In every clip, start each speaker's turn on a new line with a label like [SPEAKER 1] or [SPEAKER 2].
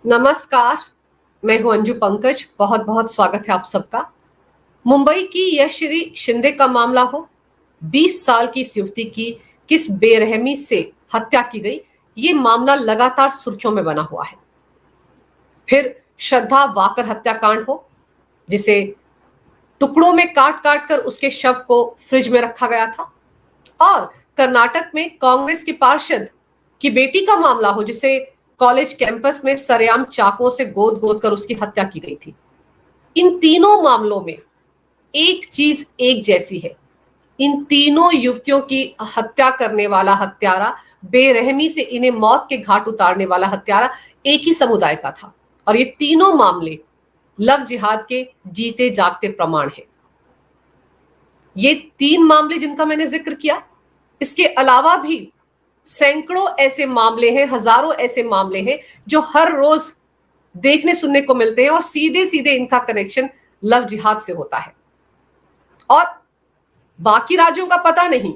[SPEAKER 1] नमस्कार। मैं हूं अंजू पंकज। बहुत बहुत स्वागत है आप सबका। मुंबई की यशश्री शिंदे का मामला हो, 20 साल की इस युवती की किस बेरहमी से हत्या की गई, ये मामला लगातार सुर्खियों में बना हुआ है। फिर श्रद्धा वाकर हत्याकांड हो, जिसे टुकड़ों में काट काट कर उसके शव को फ्रिज में रखा गया था, और कर्नाटक में कांग्रेस की पार्षद की बेटी का मामला हो, जिसे कॉलेज कैंपस में सरेआम चाकुओं से गोद गोद कर उसकी हत्या की गई थी। इन तीनों मामलों में एक चीज एक जैसी है। इन तीनों युवतियों की हत्या करने वाला हत्यारा, बेरहमी से इन्हें मौत के घाट उतारने वाला हत्यारा एक ही समुदाय का था। और ये तीनों मामले लव जिहाद के जीते जागते प्रमाण हैं। ये 3 मामले जिनका मैंने जिक्र किया, इसके अलावा भी सैकड़ों ऐसे मामले हैं, हजारों ऐसे मामले हैं जो हर रोज देखने सुनने को मिलते हैं, और सीधे सीधे इनका कनेक्शन लव जिहाद से होता है। और बाकी राज्यों का पता नहीं,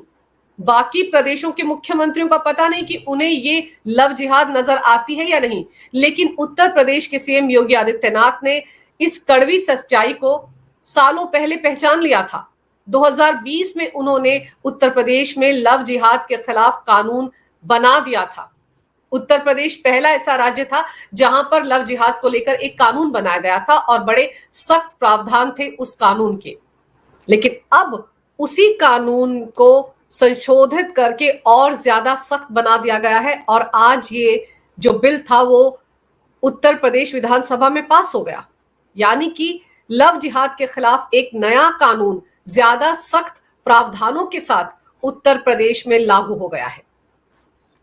[SPEAKER 1] बाकी प्रदेशों के मुख्यमंत्रियों का पता नहीं कि उन्हें ये लव जिहाद नजर आती है या नहीं, लेकिन उत्तर प्रदेश के सीएम योगी आदित्यनाथ ने इस कड़वी सच्चाई को सालों पहले पहचान लिया था। 2020 में उन्होंने उत्तर प्रदेश में लव जिहाद के खिलाफ कानून बना दिया था। उत्तर प्रदेश पहला ऐसा राज्य था जहां पर लव जिहाद को लेकर एक कानून बनाया गया था, और बड़े सख्त प्रावधान थे उस कानून के। लेकिन अब उसी कानून को संशोधित करके और ज्यादा सख्त बना दिया गया है, और आज ये जो बिल था वो उत्तर प्रदेश विधानसभा में पास हो गया। यानी कि लव जिहाद के खिलाफ एक नया कानून ज्यादा सख्त प्रावधानों के साथ उत्तर प्रदेश में लागू हो गया है।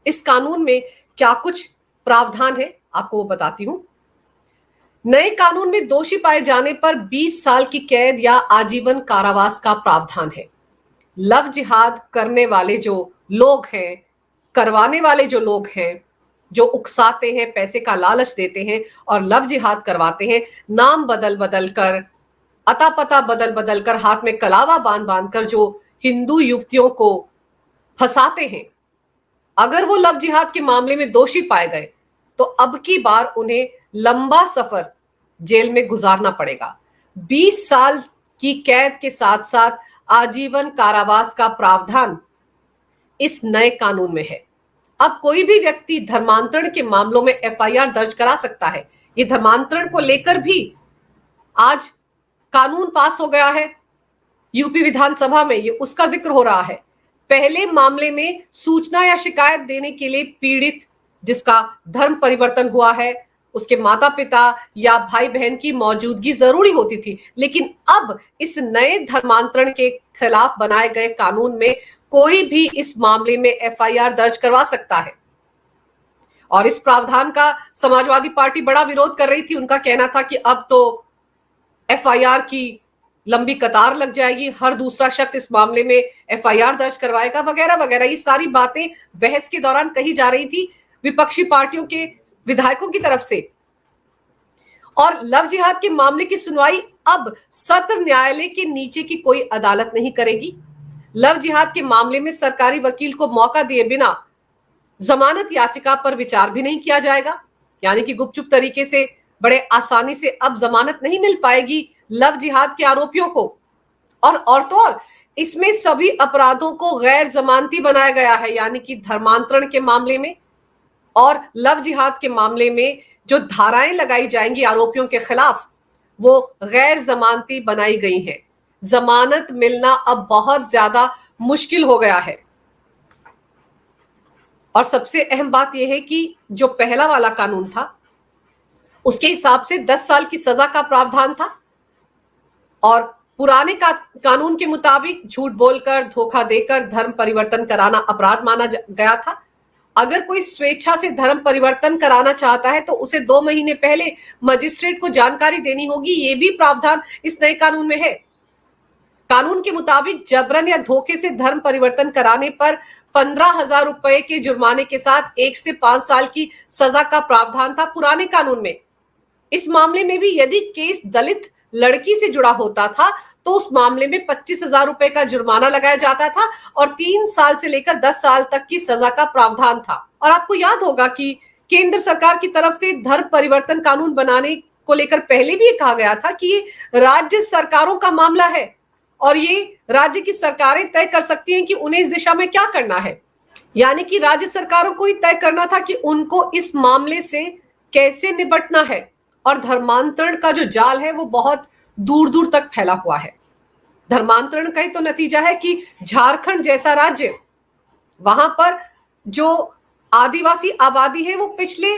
[SPEAKER 1] इस कानून में क्या कुछ प्रावधान है, आपको वो बताती हूं। नए कानून में दोषी पाए जाने पर 20 साल की कैद या आजीवन कारावास का प्रावधान है। लव जिहाद करने वाले जो लोग हैं, करवाने वाले जो लोग हैं, जो उकसाते हैं, पैसे का लालच देते हैं और लव जिहाद करवाते हैं, नाम बदल बदल कर, अता पता बदल बदल कर, हाथ में कलावा बांध बांध कर जो हिंदू युवतियों को फंसाते हैं, अगर वो लव जिहाद के मामले में दोषी पाए गए तो अब की बार उन्हें लंबा सफर जेल में गुजारना पड़ेगा। 20 साल की कैद के साथ साथ आजीवन कारावास का प्रावधान इस नए कानून में है। अब कोई भी व्यक्ति धर्मांतरण के मामलों में एफआईआर दर्ज करा सकता है। ये धर्मांतरण को लेकर भी आज कानून पास हो गया है यूपी विधानसभा में, ये उसका जिक्र हो रहा है। पहले मामले में सूचना या शिकायत देने के लिए पीड़ित जिसका धर्म परिवर्तन हुआ है, उसके माता पिता या भाई बहन की मौजूदगी जरूरी होती थी, लेकिन अब इस नए धर्मांतरण के खिलाफ बनाए गए कानून में कोई भी इस मामले में एफआईआर दर्ज करवा सकता है। और इस प्रावधान का समाजवादी पार्टी बड़ा विरोध कर रही थी। उनका कहना था कि अब तो एफआईआर की लंबी कतार लग जाएगी, हर दूसरा शख्स इस मामले में एफआईआर दर्ज करवाएगा, वगैरह वगैरह। ये सारी बातें बहस के दौरान कही जा रही थी विपक्षी पार्टियों के विधायकों की तरफ से। और लव जिहाद के मामले की सुनवाई अब सत्र न्यायालय के नीचे की कोई अदालत नहीं करेगी। लव जिहाद के मामले में सरकारी वकील को मौका दिए बिना जमानत याचिका पर विचार भी नहीं किया जाएगा। यानी कि गुपचुप तरीके से बड़े आसानी से अब जमानत नहीं मिल पाएगी लव जिहाद के आरोपियों को। और तो और इसमें सभी अपराधों को गैर जमानती बनाया गया है। यानी कि धर्मांतरण के मामले में और लव जिहाद के मामले में जो धाराएं लगाई जाएंगी आरोपियों के खिलाफ, वो गैर जमानती बनाई गई हैं। जमानत मिलना अब बहुत ज्यादा मुश्किल हो गया है। और सबसे अहम बात यह है कि जो पहला वाला कानून था उसके हिसाब से 10 साल की सजा का प्रावधान था, और पुराने कानून के मुताबिक झूठ बोलकर, धोखा देकर धर्म परिवर्तन कराना अपराध माना गया था। अगर कोई स्वेच्छा से धर्म परिवर्तन कराना चाहता है तो उसे 2 महीने पहले मजिस्ट्रेट को जानकारी देनी होगी। ये भी प्रावधान इस नए कानून में है। कानून के मुताबिक जबरन या धोखे से धर्म परिवर्तन कराने पर 15,000 रुपए के जुर्माने के साथ 1 से 5 साल की सजा का प्रावधान था पुराने कानून में। इस मामले में भी यदि केस दलित लड़की से जुड़ा होता था तो उस मामले में 25,000 रुपए का जुर्माना लगाया जाता था, और 3 साल से लेकर 10 साल तक की सजा का प्रावधान था। और आपको याद होगा कि केंद्र सरकार की तरफ से धर्म परिवर्तन कानून बनाने को लेकर पहले भी ये कहा गया था कि ये राज्य सरकारों का मामला है और ये राज्य की सरकारें तय कर सकती हैं कि उन्हें इस दिशा में क्या करना है। यानी कि राज्य सरकारों को ही तय करना था कि उनको इस मामले से कैसे निपटना है। और धर्मांतरण का जो जाल है वो बहुत दूर दूर तक फैला हुआ है। धर्मांतरण का ही तो नतीजा है कि झारखंड जैसा राज्य, वहां पर जो आदिवासी आबादी है वो पिछले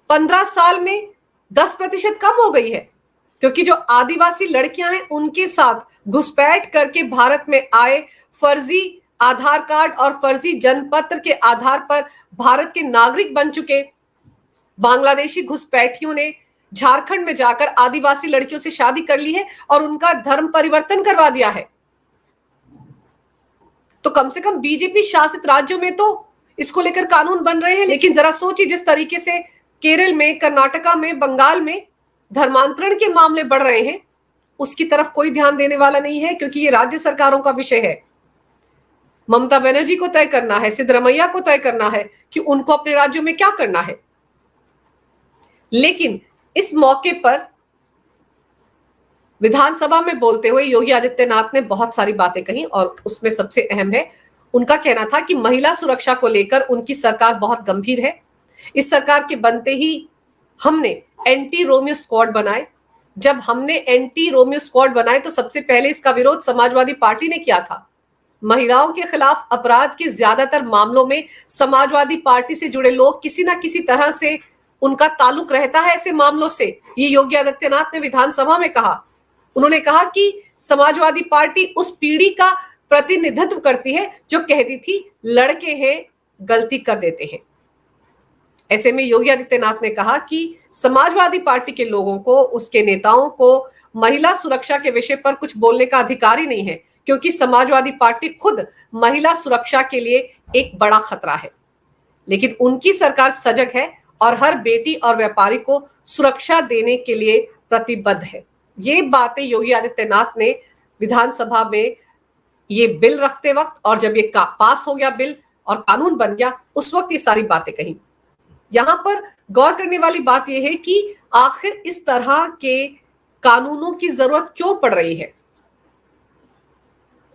[SPEAKER 1] 15 साल में 10% कम हो गई है, क्योंकि जो आदिवासी लड़कियां हैं उनके साथ घुसपैठ करके भारत में आए, फर्जी आधार कार्ड और फर्जी जन्मपत्र के आधार पर भारत के नागरिक बन चुके बांग्लादेशी घुसपैठियों ने झारखंड में जाकर आदिवासी लड़कियों से शादी कर ली है और उनका धर्म परिवर्तन करवा दिया है। तो कम से कम बीजेपी शासित राज्यों में तो इसको लेकर कानून बन रहे हैं, लेकिन जरा सोचिए जिस तरीके से केरल में, कर्नाटका में, बंगाल में धर्मांतरण के मामले बढ़ रहे हैं, उसकी तरफ कोई ध्यान देने वाला नहीं है, क्योंकि ये राज्य सरकारों का विषय है। ममता बनर्जी को तय करना है, सिद्धरमैया को तय करना है कि उनको अपने राज्यों में क्या करना है। लेकिन इस मौके पर विधानसभा में बोलते हुए योगी आदित्यनाथ ने बहुत सारी बातें कही और उसमें सबसे अहम है, उनका कहना था कि महिला सुरक्षा को लेकर उनकी सरकार बहुत गंभीर है। इस सरकार के बनते ही हमने एंटी रोमियो स्क्वाड बनाए। जब हमने एंटी रोमियो स्क्वाड बनाए तो सबसे पहले इसका विरोध समाजवादी पार्टी ने किया था। महिलाओं के खिलाफ अपराध के ज्यादातर मामलों में समाजवादी पार्टी से जुड़े लोग किसी ना किसी तरह से उनका ताल्लुक रहता है ऐसे मामलों से। ये योगी आदित्यनाथ ने विधानसभा में कहा। उन्होंने कहा कि समाजवादी पार्टी उस पीढ़ी का प्रतिनिधित्व करती है जो कहती थी लड़के हैं, गलती कर देते हैं। ऐसे में योगी आदित्यनाथ ने कहा कि समाजवादी पार्टी के लोगों को, उसके नेताओं को महिला सुरक्षा के विषय पर कुछ बोलने का अधिकार ही नहीं है, क्योंकि समाजवादी पार्टी खुद महिला सुरक्षा के लिए एक बड़ा खतरा है। लेकिन उनकी सरकार सजग है और हर बेटी और व्यापारी को सुरक्षा देने के लिए प्रतिबद्ध है। ये बातें योगी आदित्यनाथ ने विधानसभा में ये बिल रखते वक्त, और जब ये पास हो गया बिल और कानून बन गया, उस वक्त ये सारी बातें कही। यहां पर गौर करने वाली बात यह है कि आखिर इस तरह के कानूनों की जरूरत क्यों पड़ रही है।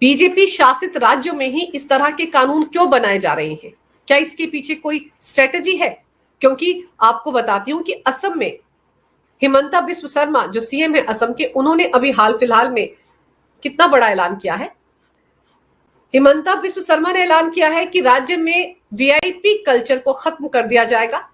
[SPEAKER 1] बीजेपी शासित राज्यों में ही इस तरह के कानून क्यों बनाए जा रहे हैं? क्या इसके पीछे कोई स्ट्रेटेजी है? क्योंकि आपको बताती हूं कि असम में हिमंता बिस्व शर्मा जो सीएम है असम के, उन्होंने अभी हाल फिलहाल में कितना बड़ा ऐलान किया है। हिमंता बिस्व शर्मा ने ऐलान किया है कि राज्य में वीआईपी कल्चर को खत्म कर दिया जाएगा।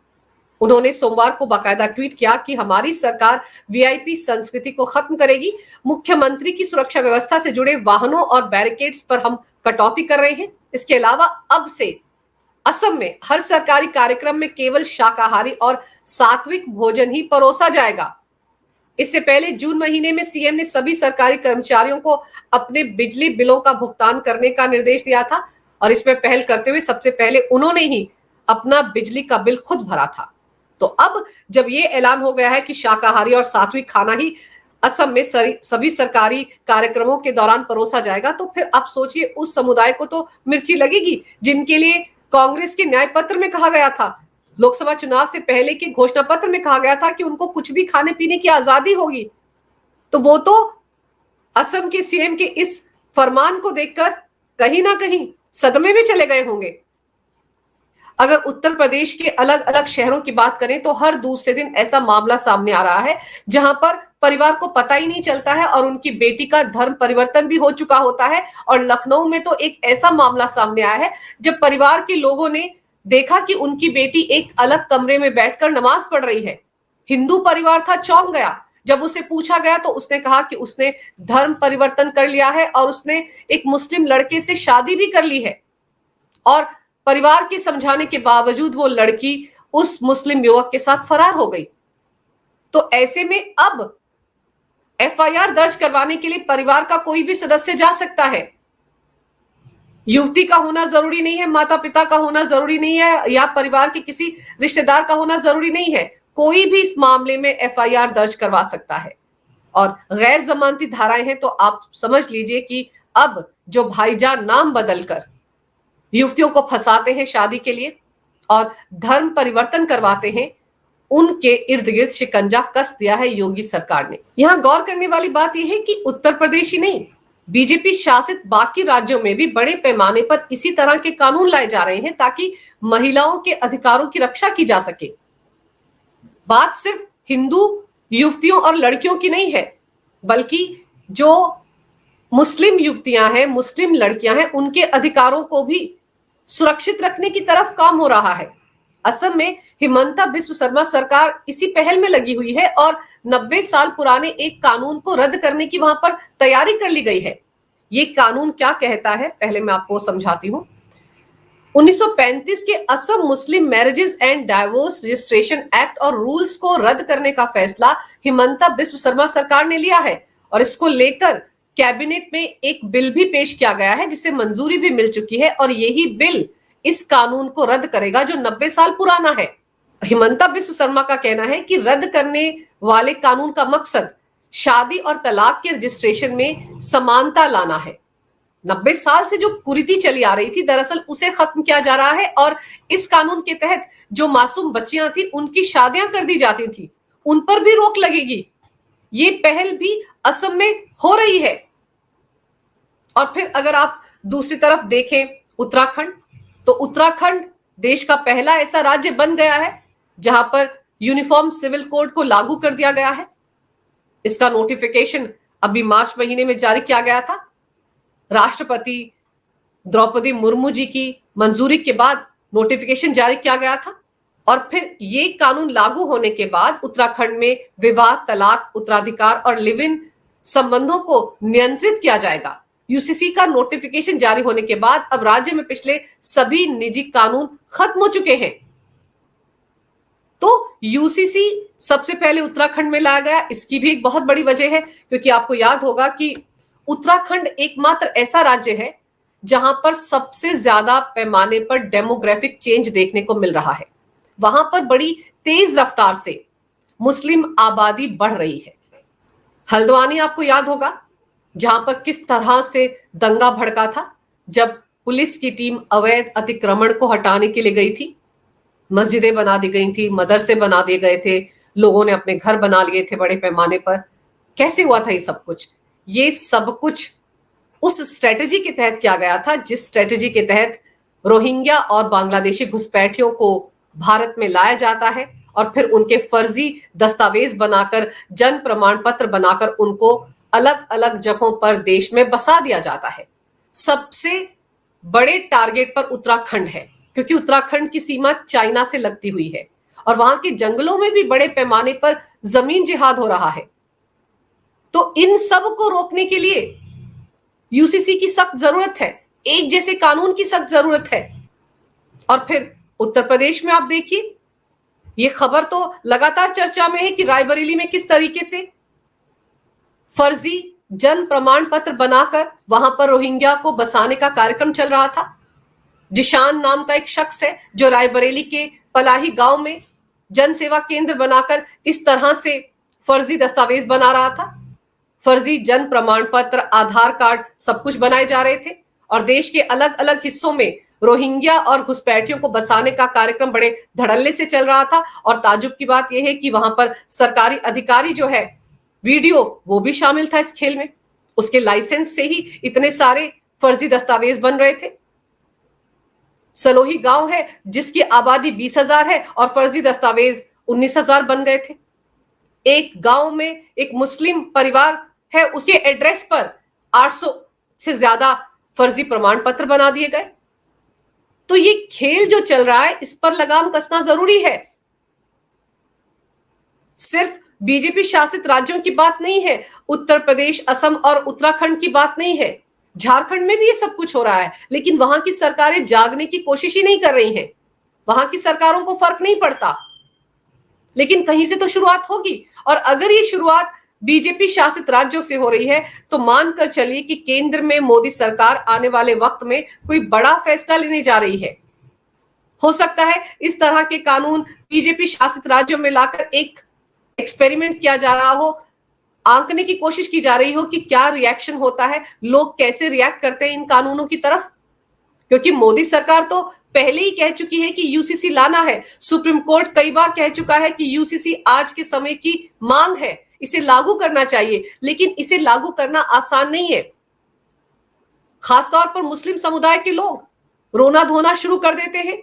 [SPEAKER 1] उन्होंने सोमवार को बाकायदा ट्वीट किया कि हमारी सरकार वीआईपी संस्कृति को खत्म करेगी। मुख्यमंत्री की सुरक्षा व्यवस्था से जुड़े वाहनों और बैरिकेड्स पर हम कटौती कर रहे हैं। इसके अलावा अब से असम में हर सरकारी कार्यक्रम में केवल शाकाहारी और सात्विक भोजन ही परोसा जाएगा। इससे पहले जून महीने में सीएम ने सभी सरकारी कर्मचारियों को अपने बिजली बिलों का भुगतान करने का निर्देश दिया था और इसमें पहल करते हुए सबसे पहले उन्होंने ही अपना बिजली का बिल खुद भरा था। तो अब जब ये ऐलान हो गया है कि शाकाहारी और सात्विक खाना ही असम में सभी सरकारी कार्यक्रमों के दौरान परोसा जाएगा, तो फिर आप सोचिए उस समुदाय को तो मिर्ची लगेगी जिनके लिए कांग्रेस के न्याय पत्र में कहा गया था, लोकसभा चुनाव से पहले के घोषणा पत्र में कहा गया था कि उनको कुछ भी खाने पीने की आजादी होगी। तो वो तो असम के सीएम के इस फरमान को देखकर कहीं ना कहीं सदमे में चले गए होंगे। अगर उत्तर प्रदेश के अलग अलग शहरों की बात करें तो हर दूसरे दिन ऐसा मामला सामने आ रहा है जहां पर परिवार को पता ही नहीं चलता है और उनकी बेटी का धर्म परिवर्तन भी हो चुका होता है। और लखनऊ में तो एक ऐसा मामला सामने आया है जब परिवार के लोगों ने देखा कि उनकी बेटी एक अलग कमरे में बैठकर नमाज पढ़ रही है। हिंदू परिवार था, चौंक गया। जब उसे पूछा गया तो उसने कहा कि उसने धर्म परिवर्तन कर लिया है और उसने एक मुस्लिम लड़के से शादी भी कर ली है। और परिवार के समझाने के बावजूद वो लड़की उस मुस्लिम युवक के साथ फरार हो गई। तो ऐसे में अब एफआईआर दर्ज करवाने के लिए परिवार का कोई भी सदस्य जा सकता है। युवती का होना जरूरी नहीं है, माता पिता का होना जरूरी नहीं है, या परिवार के किसी रिश्तेदार का होना जरूरी नहीं है। कोई भी इस मामले में एफआईआर दर्ज करवा सकता है। और गैर जमानती धाराएं हैं तो आप समझ लीजिए कि अब जो भाईजान नाम बदलकर युवतियों को फंसाते हैं शादी के लिए, और धर्म परिवर्तन करवाते हैं, उनके इर्द गिर्द शिकंजा कस दिया है योगी सरकार ने। यहां गौर करने वाली बात यह है कि उत्तर प्रदेश ही नहीं, बीजेपी शासित बाकी राज्यों में भी बड़े पैमाने पर इसी तरह के कानून लाए जा रहे हैं ताकि महिलाओं के अधिकारों की रक्षा की जा सके। बात सिर्फ हिंदू युवतियों और लड़कियों की नहीं है, बल्कि जो मुस्लिम युवतियां हैं, मुस्लिम लड़कियां हैं, उनके अधिकारों को भी सुरक्षित रखने की तरफ काम हो रहा है। असम में हिमंता बिस्व शर्मा सरकार इसी पहल में लगी हुई है और 90 साल पुराने एक कानून को रद्द करने की वहां पर तैयारी कर ली गई है। ये कानून क्या कहता है, पहले मैं आपको समझाती हूं। 1935 के Assam Muslim marriages and divorce registration act और रूल्स को रद्द करने का फैसला हिमंता बिस्व शर्मा सरकार ने लिया है और इसको लेकर कैबिनेट में एक बिल भी पेश किया गया है जिसे मंजूरी भी मिल चुकी है और यही बिल इस कानून को रद्द करेगा जो 90 साल पुराना है। हिमंता बिस्व शर्मा का कहना है कि रद्द करने वाले कानून का मकसद शादी और तलाक के रजिस्ट्रेशन में समानता लाना है। 90 साल से जो कुरीति चली आ रही थी, दरअसल उसे खत्म किया जा रहा है और इस कानून के तहत जो मासूम बच्चियां थी उनकी शादियां कर दी जाती थी, उन पर भी रोक लगेगी। ये पहल भी असम में हो रही है। और फिर अगर आप दूसरी तरफ देखें उत्तराखंड, तो उत्तराखंड देश का पहला ऐसा राज्य बन गया है जहां पर यूनिफॉर्म सिविल कोड को लागू कर दिया गया है। इसका नोटिफिकेशन अभी मार्च महीने में जारी किया गया था। राष्ट्रपति द्रौपदी मुर्मू जी की मंजूरी के बाद नोटिफिकेशन जारी किया गया था और फिर ये कानून लागू होने के बाद उत्तराखंड में विवाह, तलाक, उत्तराधिकार और लिव इन संबंधों को नियंत्रित किया जाएगा। यूसीसी का नोटिफिकेशन जारी होने के बाद अब राज्य में पिछले सभी निजी कानून खत्म हो चुके हैं। तो यूसीसी सबसे पहले उत्तराखंड में लाया गया, इसकी भी एक बहुत बड़ी वजह है क्योंकि आपको याद होगा कि उत्तराखंड एकमात्र ऐसा राज्य है जहां पर सबसे ज्यादा पैमाने पर डेमोग्राफिक चेंज देखने को मिल रहा है। वहां पर बड़ी तेज रफ्तार से मुस्लिम आबादी बढ़ रही है। हल्द्वानी आपको याद होगा जहां पर किस तरह से दंगा भड़का था जब पुलिस की टीम अवैध अतिक्रमण को हटाने के लिए गई थी। मस्जिदें बना दी गई थी, मदरसे बना दिए गए थे, लोगों ने अपने घर बना लिए थे बड़े पैमाने पर। कैसे हुआ था ये सब कुछ? ये सब कुछ उस स्ट्रेटेजी के तहत किया गया था जिस स्ट्रेटेजी के तहत रोहिंग्या और बांग्लादेशी घुसपैठियों को भारत में लाया जाता है और फिर उनके फर्जी दस्तावेज बनाकर, जन्म प्रमाण पत्र बनाकर उनको अलग अलग जगहों पर देश में बसा दिया जाता है। सबसे बड़े टारगेट पर उत्तराखंड है क्योंकि उत्तराखंड की सीमा चाइना से लगती हुई है और वहां के जंगलों में भी बड़े पैमाने पर जमीन जिहाद हो रहा है। तो इन सब को रोकने के लिए यूसीसी की सख्त जरूरत है, एक जैसे कानून की सख्त जरूरत है। और फिर उत्तर प्रदेश में आप देखिए, ये खबर तो लगातार चर्चा में है कि रायबरेली में किस तरीके से फर्जी जन्म प्रमाण पत्र बनाकर वहां पर रोहिंग्या को बसाने का कार्यक्रम चल रहा था। जिशान नाम का एक शख्स है जो रायबरेली के पलाही गांव में जन सेवा केंद्र बनाकर इस तरह से फर्जी दस्तावेज बना रहा था। फर्जी जन्म प्रमाण पत्र, आधार कार्ड, सब कुछ बनाए जा रहे थे और देश के अलग अलग हिस्सों में रोहिंग्या और घुसपैठियों को बसाने का कार्यक्रम बड़े धड़ल्ले से चल रहा था। और ताजुब की बात यह है कि वहां पर सरकारी अधिकारी जो है, वीडियो, वो भी शामिल था इस खेल में। उसके लाइसेंस से ही इतने सारे फर्जी दस्तावेज बन रहे थे। सलोही गांव है जिसकी आबादी 20,000 है और फर्जी दस्तावेज 19,000 बन गए थे। एक गांव में एक मुस्लिम परिवार है, उसके एड्रेस पर 800 से ज्यादा फर्जी प्रमाण पत्र बना दिए गए। तो ये खेल जो चल रहा है, इस पर लगाम कसना जरूरी है। सिर्फ बीजेपी शासित राज्यों की बात नहीं है, उत्तर प्रदेश, असम और उत्तराखंड की बात नहीं है, झारखंड में भी ये सब कुछ हो रहा है, लेकिन वहां की सरकारें जागने की कोशिश ही नहीं कर रही हैं। वहां की सरकारों को फर्क नहीं पड़ता, लेकिन कहीं से तो शुरुआत होगी। और अगर ये शुरुआत बीजेपी शासित राज्यों से हो रही है तो मानकर चलिए कि केंद्र में मोदी सरकार आने वाले वक्त में कोई बड़ा फैसला लेने जा रही है। हो सकता है इस तरह के कानून बीजेपी शासित राज्यों में लाकर एक एक्सपेरिमेंट किया जा रहा हो, आंकने की कोशिश की जा रही हो कि क्या रिएक्शन होता है, लोग कैसे रिएक्ट करते हैं इन कानूनों की तरफ। क्योंकि मोदी सरकार तो पहले ही कह चुकी है कि यूसीसी लाना है। सुप्रीम कोर्ट कई बार कह चुका है कि यूसीसी आज के समय की मांग है, इसे लागू करना चाहिए, लेकिन इसे लागू करना आसान नहीं है। खासतौर पर मुस्लिम समुदाय के लोग रोना धोना शुरू कर देते हैं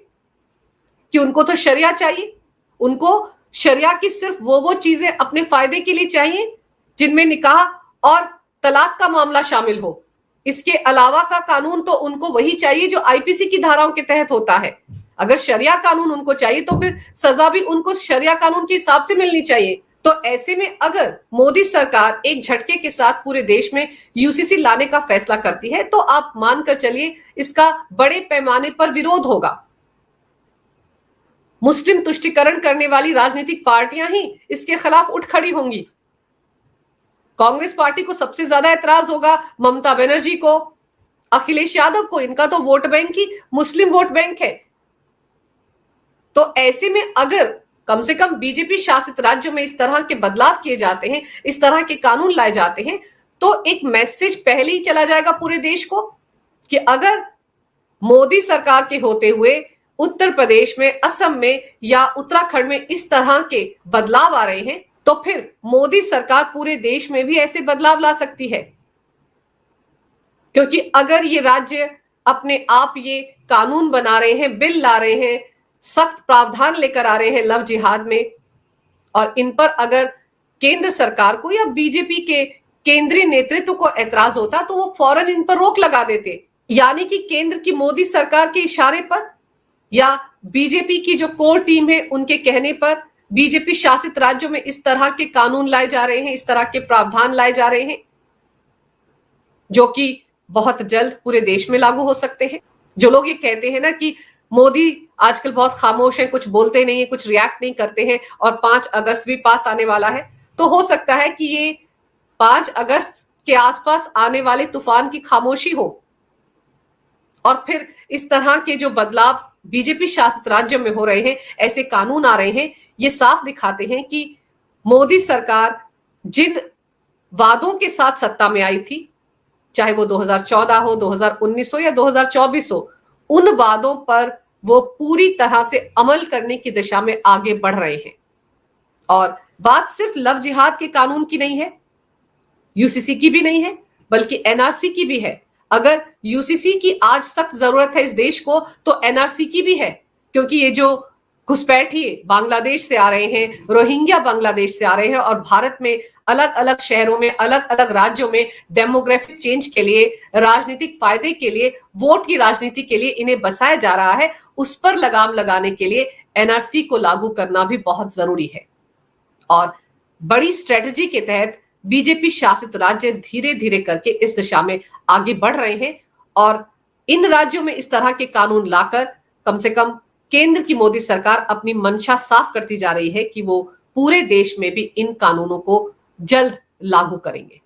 [SPEAKER 1] कि उनको तो शरिया चाहिए, उनको शरिया की सिर्फ वो चीजें अपने फायदे के लिए चाहिए जिनमें निकाह और तलाक का मामला शामिल हो। इसके अलावा का कानून तो उनको वही चाहिए जो आईपीसी की धाराओं के तहत होता है। अगर शरिया कानून उनको चाहिए तो फिर सजा भी उनको शरिया कानून के हिसाब से मिलनी चाहिए। तो ऐसे में अगर मोदी सरकार एक झटके के साथ पूरे देश में यूसीसी लाने का फैसला करती है तो आप मानकर चलिए इसका बड़े पैमाने पर विरोध होगा। मुस्लिम तुष्टीकरण करने वाली राजनीतिक पार्टियां ही इसके खिलाफ उठ खड़ी होंगी। कांग्रेस पार्टी को सबसे ज्यादा ऐतराज होगा, ममता बनर्जी को, अखिलेश यादव को। इनका तो वोट बैंक ही मुस्लिम वोट बैंक है। तो ऐसे में अगर कम से कम बीजेपी शासित राज्यों में इस तरह के बदलाव किए जाते हैं, इस तरह के कानून लाए जाते हैं, तो एक मैसेज पहले ही चला जाएगा पूरे देश को कि अगर मोदी सरकार के होते हुए उत्तर प्रदेश में, असम में या उत्तराखंड में इस तरह के बदलाव आ रहे हैं तो फिर मोदी सरकार पूरे देश में भी ऐसे बदलाव ला सकती है। क्योंकि अगर ये राज्य अपने आप ये कानून बना रहे हैं, बिल ला रहे हैं, सख्त प्रावधान लेकर आ रहे हैं लव जिहाद में, और इन पर अगर केंद्र सरकार को या बीजेपी के केंद्रीय नेतृत्व को ऐतराज होता तो वो फौरन इन पर रोक लगा देते। यानी कि केंद्र की मोदी सरकार के इशारे पर या बीजेपी की जो कोर टीम है उनके कहने पर बीजेपी शासित राज्यों में इस तरह के कानून लाए जा रहे हैं, इस तरह के प्रावधान लाए जा रहे हैं जो कि बहुत जल्द पूरे देश में लागू हो सकते हैं। जो लोग ये कहते हैं ना कि मोदी आजकल बहुत खामोश है, कुछ बोलते नहीं है, कुछ रिएक्ट नहीं करते हैं और 5 अगस्त भी पास आने वाला है, तो हो सकता है कि ये 5 अगस्त के आसपास आने वाले तूफान की खामोशी हो और फिर इस तरह के जो बदलाव बीजेपी शासित राज्यों में हो रहे हैं, ऐसे कानून आ रहे हैं, ये साफ दिखाते हैं कि मोदी सरकार जिन वादों के साथ सत्ता में आई थी, चाहे वो 2014 हो, 2019 हो या 2024 हो, उन वादों पर वो पूरी तरह से अमल करने की दिशा में आगे बढ़ रहे हैं। और बात सिर्फ लव जिहाद के कानून की नहीं है, यूसीसी की भी नहीं है, बल्कि एनआरसी की भी है। अगर यूसीसी की आज सख्त जरूरत है इस देश को तो एनआरसी की भी है, क्योंकि ये जो घुसपैठिए बांग्लादेश से आ रहे हैं, रोहिंग्या बांग्लादेश से आ रहे हैं और भारत में अलग अलग शहरों में, अलग अलग राज्यों में डेमोग्राफिक चेंज के लिए, राजनीतिक फायदे के लिए, वोट की राजनीति के लिए इन्हें बसाया जा रहा है, उस पर लगाम लगाने के लिए एनआरसी को लागू करना भी बहुत जरूरी है। और बड़ी स्ट्रेटजी के तहत बीजेपी शासित राज्य धीरे धीरे करके इस दिशा में आगे बढ़ रहे हैं और इन राज्यों में इस तरह के कानून लाकर कम से कम केंद्र की मोदी सरकार अपनी मंशा साफ करती जा रही है कि वो पूरे देश में भी इन कानूनों को जल्द लागू करेंगे।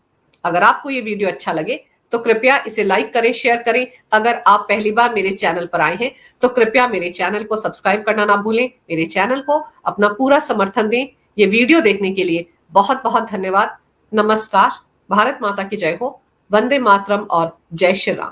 [SPEAKER 1] अगर आपको ये वीडियो अच्छा लगे तो कृपया इसे लाइक करें, शेयर करें। अगर आप पहली बार मेरे चैनल पर आए हैं तो कृपया मेरे चैनल को सब्सक्राइब करना ना भूलें। मेरे चैनल को अपना पूरा समर्थन दें। ये वीडियो देखने के लिए बहुत बहुत धन्यवाद। नमस्कार। भारत माता की जय हो। वंदे मातरम और जय श्री राम।